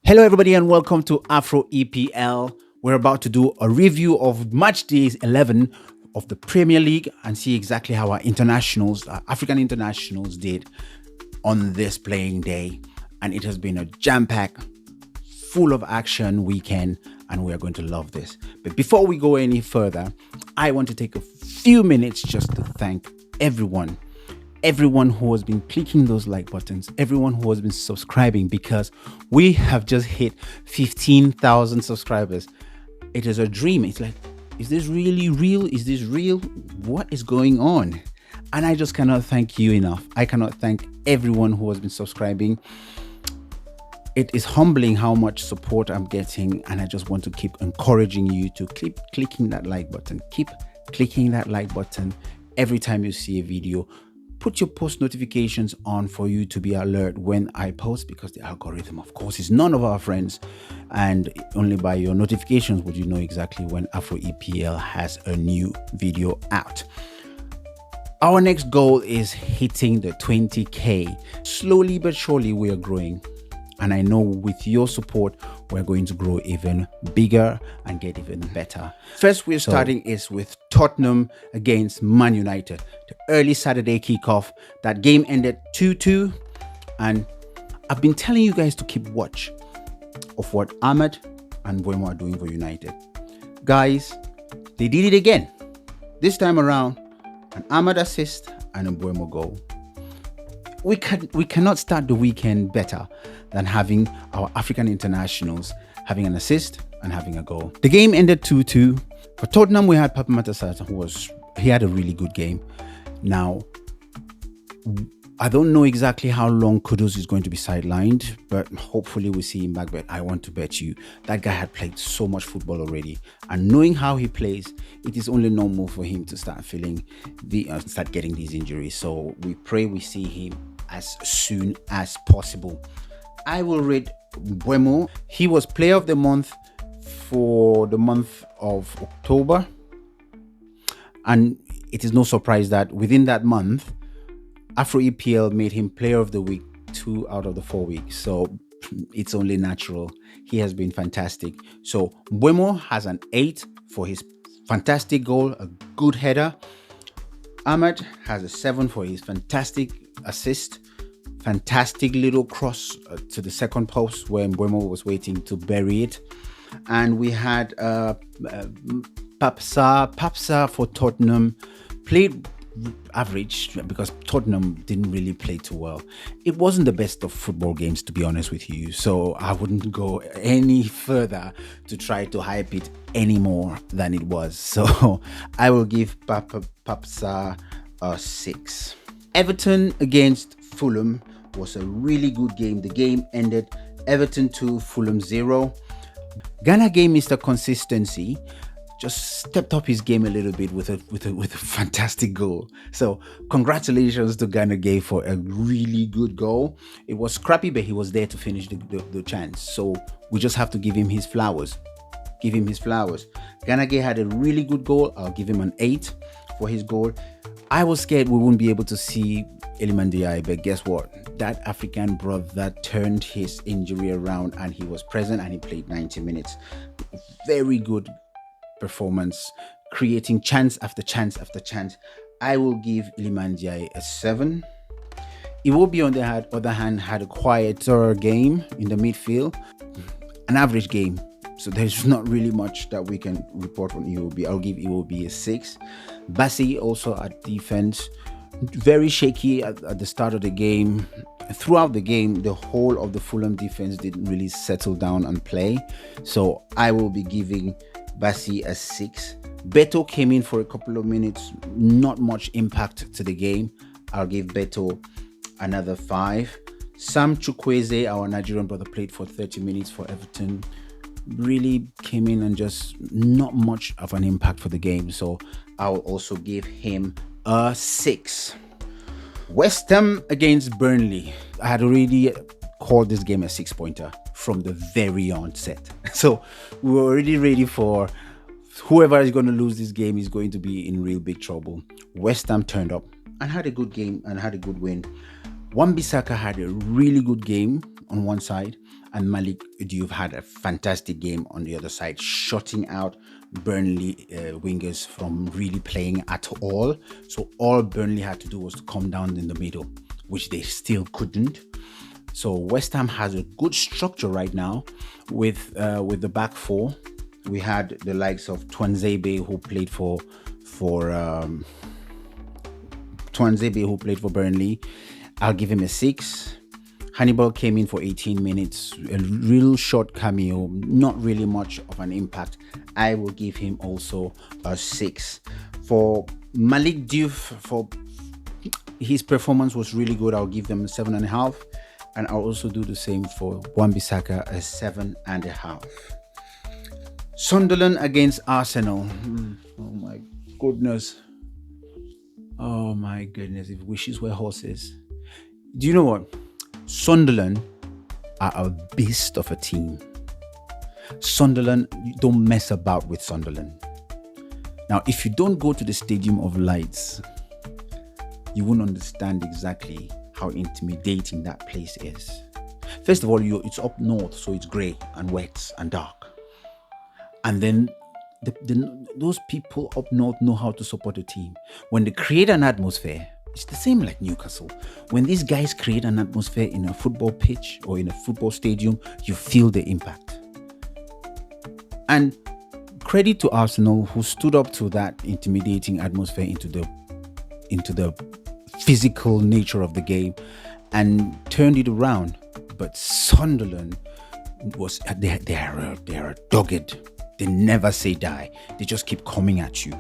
Hello everybody and welcome to AFRO EPL. We're about to do a review of match days 11 of the Premier League and see exactly how our internationals, our African internationals did on this playing day. And it has been a jam-packed, full of action weekend and we're going to love this. But before we go any further, I want to take a few minutes just to thank everyone who has been clicking those like buttons, everyone who has been subscribing, because we have just hit 15,000 subscribers. It is a dream. It's like, is this really real? Is this real? What is going on? And I just cannot thank you enough. I cannot thank everyone who has been subscribing. It is humbling how much support I'm getting, and I just want to keep encouraging you to keep clicking that like button. Keep clicking that like button every time you see a video. Put your post notifications on for you to be alert when I post, because the algorithm, of course, is none of our friends, and only by your notifications would you know exactly when AFRO EPL has a new video out. Our next goal is hitting the 20k. Slowly but surely we are growing, and I know with your support we're going to grow even bigger and get even better. First we're starting is with Tottenham against Man United. The early Saturday kickoff. That game ended 2-2, and I've been telling you guys to keep watch of what Ahmad and Mbeumo are doing for United. Guys, they did it again. This time around, an Ahmad assist and a Mbeumo goal. We cannot start the weekend better than having our African internationals having an assist and having a goal. The game ended 2-2. For Tottenham, we had Papa Matasasa, he had a really good game. Now, I don't know exactly how long Kudus is going to be sidelined, but hopefully we'll see him back. But I want to bet you that guy had played so much football already, and knowing how he plays, it is only normal for him to start feeling start getting these injuries. So we pray we see him as soon as possible. I will rate Mbeumo. He was player of the month for the month of October, and it is no surprise that within that month AFRO EPL made him player of the week 2 out of the 4 weeks, so it's only natural. He has been fantastic. So Mbeumo has an 8 for his fantastic goal, a good header. Ahmad has a 7 for his fantastic assist, fantastic little cross to the second post where Mbeumo was waiting to bury it. And we had Papsa for Tottenham. Played average because Tottenham didn't really play too well. It wasn't the best of football games, to be honest with you, so I wouldn't go any further to try to hype it any more than it was. So I will give Papsa a 6. Everton against Fulham was a really good game. The game ended Everton 2, Fulham 0. Gana Gueye, Mr. Consistency, just stepped up his game a little bit with a fantastic goal. So congratulations to Gana Gueye for a really good goal. It was scrappy, but he was there to finish the chance. So we just have to give him his flowers. Gana Gueye had a really good goal. I'll give him an 8 for his goal. I was scared we wouldn't be able to see Mbeumo, but guess what? That African brother turned his injury around and he was present and he played 90 minutes. Very good performance, creating chance after chance after chance. I will give Mbeumo a 7. Iwobi, on the other hand, had a quieter game in the midfield, an average game. So there's not really much that we can report on Iwobi. I'll give Iwobi a 6. Bassi also at defense, very shaky at the start of the game. Throughout the game, the whole of the Fulham defense didn't really settle down and play. So I will be giving Bassi a 6. Beto came in for a couple of minutes, not much impact to the game. I'll give Beto another 5. Sam Chukwueze, our Nigerian brother, played for 30 minutes for Everton. Really came in and just not much of an impact for the game. So I'll also give him a 6. West Ham against Burnley. I had already called this game a 6-pointer from the very onset. So we were already ready for whoever is going to lose this game is going to be in real big trouble. West Ham turned up and had a good game and had a good win. Wan-Bissaka had a really good game on one side, and Malik Diouf had a fantastic game on the other side, shutting out Burnley wingers from really playing at all. So all Burnley had to do was to come down in the middle, which they still couldn't. So West Ham has a good structure right now with the back four. We had the likes of Tuanzebe, who played for Burnley. I'll give him a 6. Hannibal came in for 18 minutes, a real short cameo, not really much of an impact. I will give him also a 6. For Malik Diouf, for his performance was really good. I'll give them a 7.5, and I'll also do the same for Wan-Bissaka, a 7.5. Sunderland against Arsenal. Oh my goodness. Oh my goodness. If wishes were horses. Do you know what? Sunderland are a beast of a team. Sunderland, you don't mess about with Sunderland. Now, if you don't go to the Stadium of Lights, you won't understand exactly how intimidating that place is. First of all, it's up north, so it's grey and wet and dark. And then those people up north know how to support a team. When they create an atmosphere, it's the same like Newcastle. When these guys create an atmosphere in a football pitch or in a football stadium, you feel the impact. And credit to Arsenal, who stood up to that intimidating atmosphere into the physical nature of the game and turned it around. But Sunderland they are dogged. They never say die. They just keep coming at you.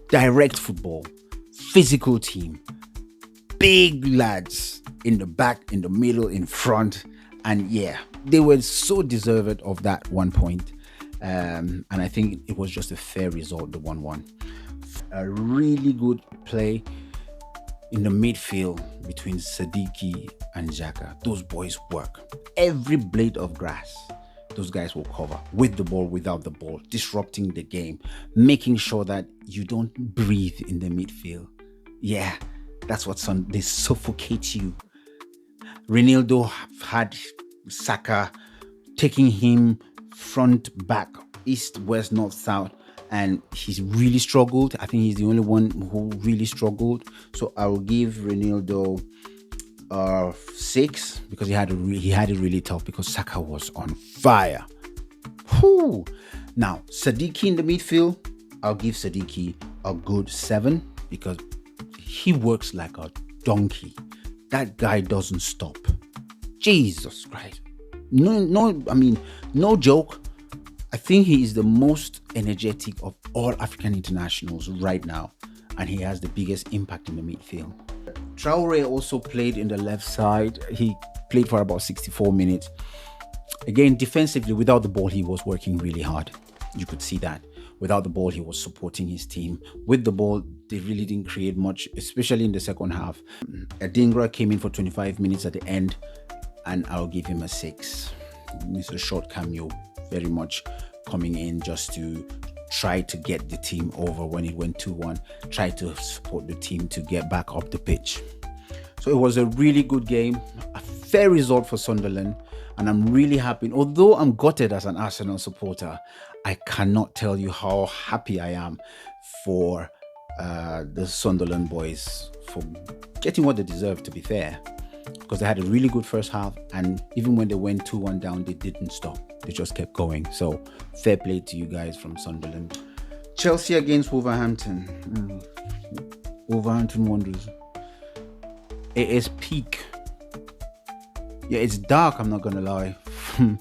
Direct football, physical team, big lads in the back, in the middle, in front. And yeah, they were so deserved of that 1 point. And I think it was just a fair result, the 1-1. A really good play in the midfield between Sadiki and Xhaka. Those boys work. Every blade of grass, those guys will cover, with the ball, without the ball, disrupting the game, making sure that you don't breathe in the midfield. Yeah, that's what they suffocate you. Ronaldo had Saka taking him front, back, east, west, north, south, and he's really struggled. I think he's the only one who really struggled. So I will give Ronaldo 6 because he had it really tough because Saka was on fire. Whew. Now Sadiki in the midfield, I'll give Sadiki a good 7 because he works like a donkey. That guy doesn't stop. Jesus Christ. No joke. I think he is the most energetic of all African internationals right now, and he has the biggest impact in the midfield. Traore also played in the left side. He played for about 64 minutes. Again, defensively, without the ball, he was working really hard. You could see that. Without the ball, he was supporting his team. With the ball, they really didn't create much, especially in the second half. Adingra came in for 25 minutes at the end, and I'll give him a 6. It's a short cameo, very much coming in just to try to get the team over when it went 2-1, try to support the team to get back up the pitch. So it was a really good game, a fair result for Sunderland, and I'm really happy. Although I'm gutted as an Arsenal supporter, I cannot tell you how happy I am for the Sunderland boys for getting what they deserve, to be fair, because they had a really good first half, and even when they went 2-1 down, they didn't stop. They just kept going. So fair play to you guys from Sunderland. Chelsea against Wolverhampton. Wolverhampton Wanderers. It is peak. Yeah, it's dark, I'm not gonna lie. You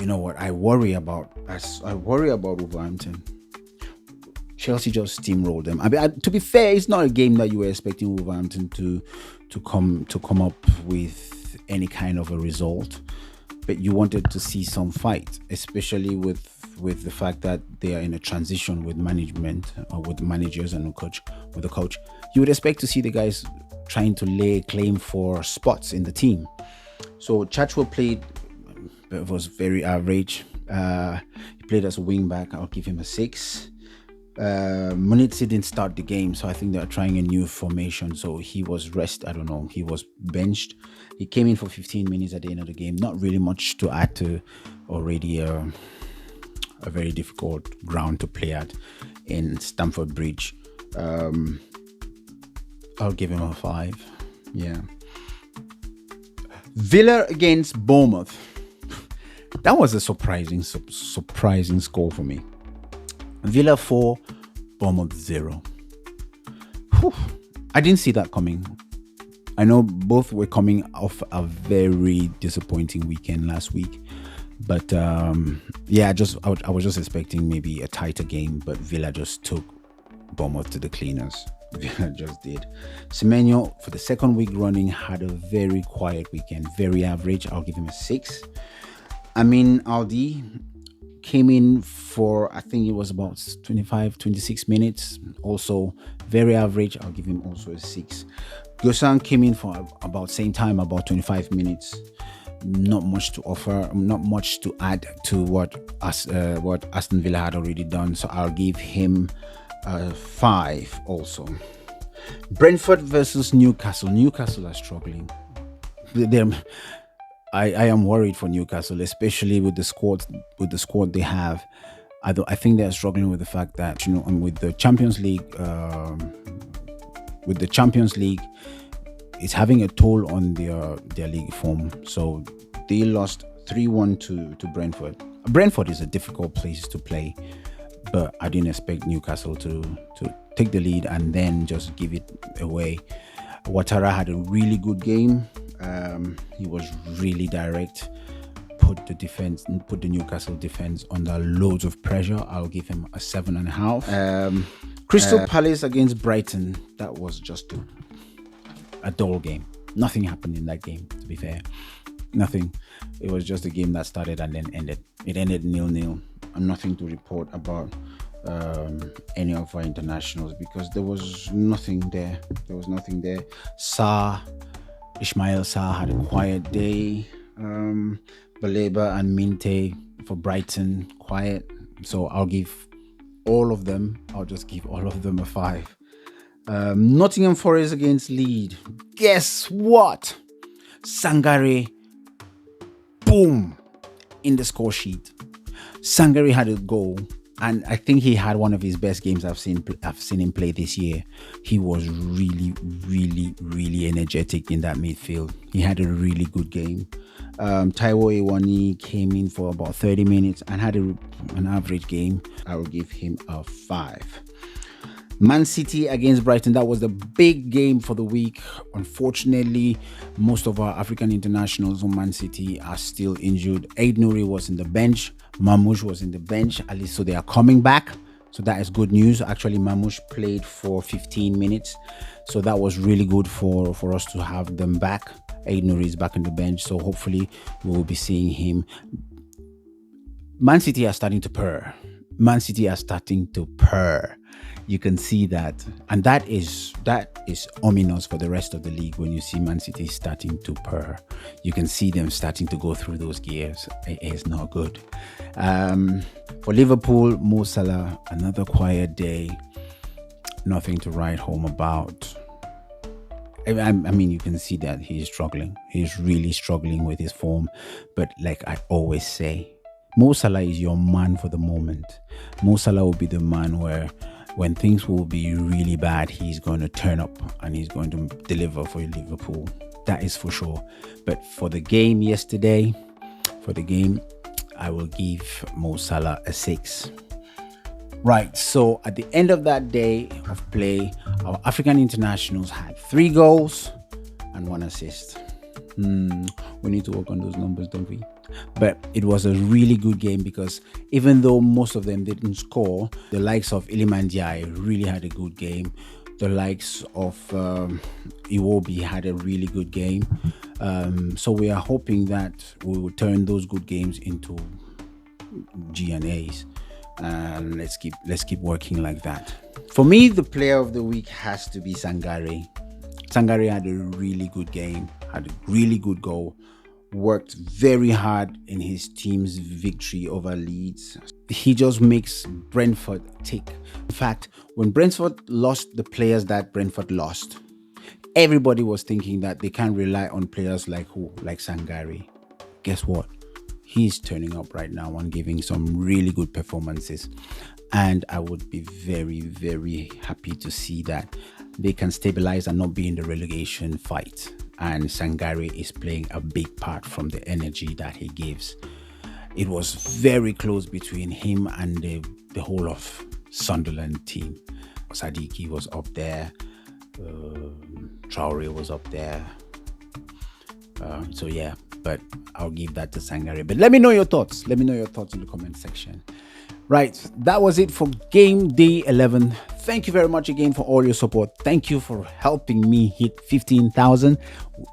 know what? I worry about Wolverhampton. Chelsea just steamrolled them. I mean, to be fair, it's not a game that you were expecting Wolverhampton to come up with any kind of a result, but you wanted to see some fight, especially with the fact that they are in a transition with management, or with the managers and with the coach. You would expect to see the guys trying to lay claim for spots in the team. So Chachwell played, but was very average. He played as a wing back. I'll give him a 6. Munitsi didn't start the game, so I think they're trying a new formation. So he was I don't know. He was benched. He came in for 15 minutes at the end of the game. Not really much to add to already a very difficult ground to play at in Stamford Bridge. I'll give him a 5. Yeah. Villa against Bournemouth. That was a surprising score for me. Villa 4, Bournemouth 0. Whew. I didn't see that coming. I know both were coming off a very disappointing weekend last week. But yeah, I was just expecting maybe a tighter game, but Villa just took Bournemouth to the cleaners. Villa just did. Semenyo, for the second week running, had a very quiet weekend, very average. I'll give him a 6. Aldi came in for, I think it was about 26 minutes. Also very average. I'll give him also a 6. Gosan came in for about same time, about 25 minutes. Not much to offer, not much to add to what Aston Villa had already done. So I'll give him a 5 also. Brentford versus Newcastle. Newcastle are struggling. I am worried for Newcastle, especially with the squad they have. I think they're struggling with the fact that with the Champions League, it's having a toll on their league form. So they lost 3-1 to Brentford. Brentford is a difficult place to play, but I didn't expect Newcastle to take the lead and then just give it away. Ouattara had a really good game. He was really direct, put the Newcastle defense under loads of pressure. I'll give him a 7.5. Crystal Palace against Brighton. That was just a dull game. Nothing happened in that game, to be fair. Nothing. It was just a game that started and then ended. It ended 0-0. And nothing to report about any of our internationals because there was nothing there. Ismail Sarr had a quiet day. Baleba and Minte for Brighton, quiet. So I'll give all of them. I'll just give all of them a 5. Nottingham Forest against Leeds. Guess what? Sangare, boom, in the score sheet. Sangare had a goal, and I think he had one of his best games I've seen him play this year. He was really, really, really energetic in that midfield. He had a really good game. Taiwo Ewani came in for about 30 minutes and had an average game. I will give him a 5. Man City against Brighton. That was the big game for the week. Unfortunately, most of our African internationals on Man City are still injured. Aid Nouri was in the bench. Mamouche was in the bench. At least so they are coming back. So that is good news. Actually, Mamouche played for 15 minutes. So that was really good for us to have them back. Aid Nouri is back on the bench. So hopefully we will be seeing him. Man City are starting to purr. You can see that, and that is ominous for the rest of the league. When you see Man City starting to purr, you can see them starting to go through those gears. It is not good. For Liverpool, Mo Salah, another quiet day. Nothing to write home about. I mean, you can see that he's struggling. He's really struggling with his form. But like I always say, Mo Salah is your man for the moment. Mo Salah will be the man where when things will be really bad, he's going to turn up and he's going to deliver for Liverpool. That is for sure. But for the game yesterday, I will give Mo Salah a 6. Right, so at the end of that day of play, our African internationals had 3 goals and 1 assist. We need to work on those numbers, don't we? But it was a really good game because even though most of them didn't score, the likes of Iliman Ndiaye really had a good game. The likes of Iwobi had a really good game. So we are hoping that we will turn those good games into G&As. And let's keep working like that. For me, the player of the week has to be Sangare. Sangare had a really good game, had a really good goal, worked very hard in his team's victory over Leeds. he just makes Brentford tick. In fact, when Brentford lost the players that Brentford lost, everybody was thinking that they can't rely on players like Sangare. Guess what? He's turning up right now and giving some really good performances. And I would be very, very happy to see that they can stabilize and not be in the relegation fight. And Sangare is playing a big part from the energy that he gives. It was very close between him and the whole of Sunderland team. Sadiki was up there. Traore was up there. So yeah, but I'll give that to Sangare. But let me know your thoughts. Let me know your thoughts in the comment section. Right, that was it for game day 11. Thank you very much again for all your support. Thank you for helping me hit 15,000.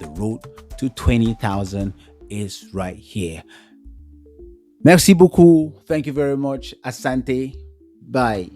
The road to 20,000 is right here. Merci beaucoup. Thank you very much. Asante. Bye.